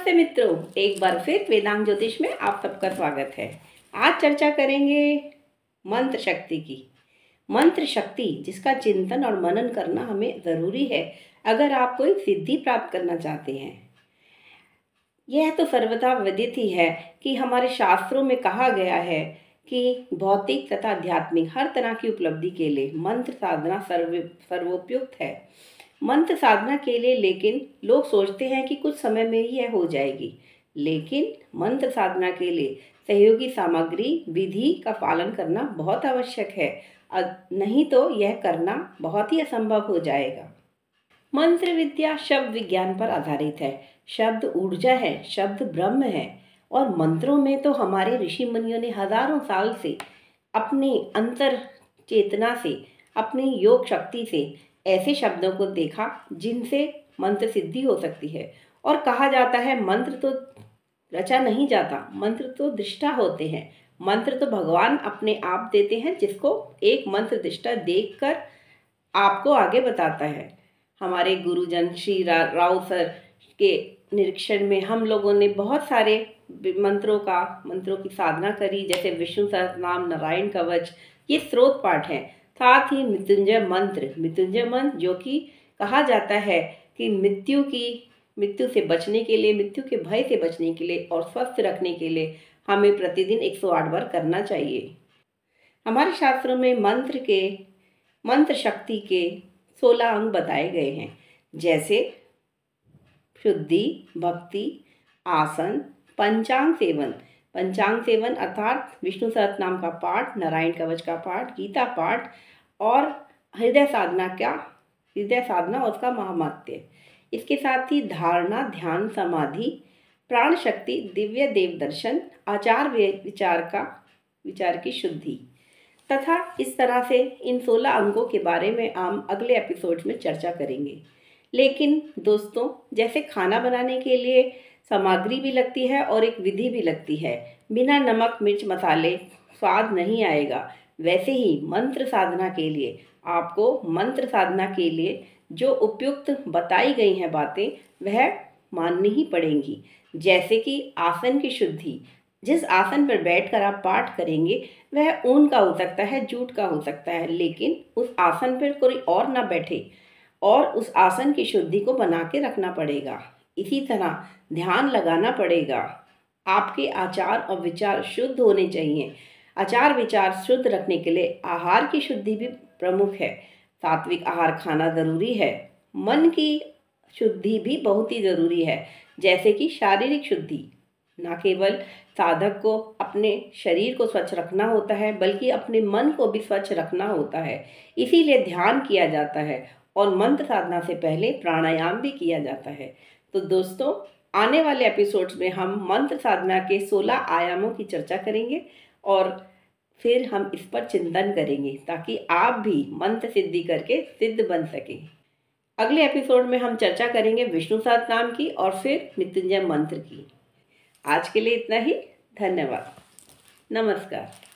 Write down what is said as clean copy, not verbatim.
नमस्ते मित्रों, एक बार फिर वेदांग ज्योतिष में आप सबका स्वागत है। आज चर्चा करेंगे मंत्र शक्ति की। मंत्र शक्ति जिसका चिंतन और मनन करना हमें ज़रूरी है अगर आप कोई सिद्धि प्राप्त करना चाहते हैं। यह तो सर्वथा विदित ही है कि हमारे शास्त्रों में कहा गया है कि भौतिक तथा आध्यात्मिक हर तरह की उपलब्धि के लिए मंत्र साधना सर्वोपयुक्त है। मंत्र साधना के लिए लेकिन लोग सोचते हैं कि कुछ समय में ही यह हो जाएगी, लेकिन मंत्र साधना के लिए सहयोगी सामग्री विधि का पालन करना बहुत आवश्यक है, नहीं तो यह करना बहुत ही असंभव हो जाएगा। मंत्र विद्या शब्द विज्ञान पर आधारित है। शब्द ऊर्जा है, शब्द ब्रह्म है और मंत्रों में तो हमारे ऋषि मुनियों ने हजारों साल से अपनी अंतर चेतना से, अपनी योग शक्ति से ऐसे शब्दों को देखा जिनसे मंत्र सिद्धि हो सकती है। और कहा जाता है मंत्र तो रचा नहीं जाता, मंत्र तो दृष्टा होते हैं। मंत्र तो भगवान अपने आप देते हैं, जिसको एक मंत्र दृष्टा देखकर आपको आगे बताता है। हमारे गुरुजन श्री राव सर के निरीक्षण में हम लोगों ने बहुत सारे मंत्रों की साधना करी, जैसे विष्णु सहस्त्रनाम, नारायण कवच, ये स्रोत पाठ हैं। साथ ही मृत्युंजय मंत्र जो कि कहा जाता है कि मृत्यु से बचने के लिए, मृत्यु के भय से बचने के लिए और स्वस्थ रखने के लिए हमें प्रतिदिन 108 बार करना चाहिए। हमारे शास्त्रों में मंत्र शक्ति के 16 अंग बताए गए हैं, जैसे शुद्धि, भक्ति, आसन, पंचांग सेवन अर्थात विष्णु सहस्त्रनाम का पाठ, नारायण कवच का पाठ, गीता पाठ और हृदय साधना और उसका महात्म्य। इसके साथ ही धारणा, ध्यान, समाधि, प्राण शक्ति, दिव्य देव दर्शन, आचार विचार की शुद्धि तथा इस तरह से इन 16 अंगों के बारे में हम अगले एपिसोड में चर्चा करेंगे। लेकिन दोस्तों, जैसे खाना बनाने के लिए सामग्री भी लगती है और एक विधि भी लगती है, बिना नमक मिर्च मसाले स्वाद नहीं आएगा, वैसे ही मंत्र साधना के लिए जो उपयुक्त बताई गई हैं बातें वह माननी ही पड़ेंगी। जैसे कि आसन की शुद्धि, जिस आसन पर बैठकर आप पाठ करेंगे वह ऊन का हो सकता है, जूट का हो सकता है, लेकिन उस आसन पर कोई और ना बैठे और उस आसन की शुद्धि को बना के रखना पड़ेगा। इसी तरह ध्यान लगाना पड़ेगा। आपके आचार और विचार शुद्ध होने चाहिए। आचार विचार शुद्ध रखने के लिए आहार की शुद्धि भी प्रमुख है। सात्विक आहार खाना ज़रूरी है। मन की शुद्धि भी बहुत ही ज़रूरी है, जैसे कि शारीरिक शुद्धि। न केवल साधक को अपने शरीर को स्वच्छ रखना होता है, बल्कि अपने मन को भी स्वच्छ रखना होता है। इसीलिए ध्यान किया जाता है और मंत्र साधना से पहले प्राणायाम भी किया जाता है। तो दोस्तों, आने वाले एपिसोड्स में हम मंत्र साधना के 16 आयामों की चर्चा करेंगे और फिर हम इस पर चिंतन करेंगे ताकि आप भी मंत्र सिद्धि करके सिद्ध बन सकें। अगले एपिसोड में हम चर्चा करेंगे विष्णु सहस्त्रनाम की और फिर मृत्युंजय मंत्र की। आज के लिए इतना ही। धन्यवाद। नमस्कार।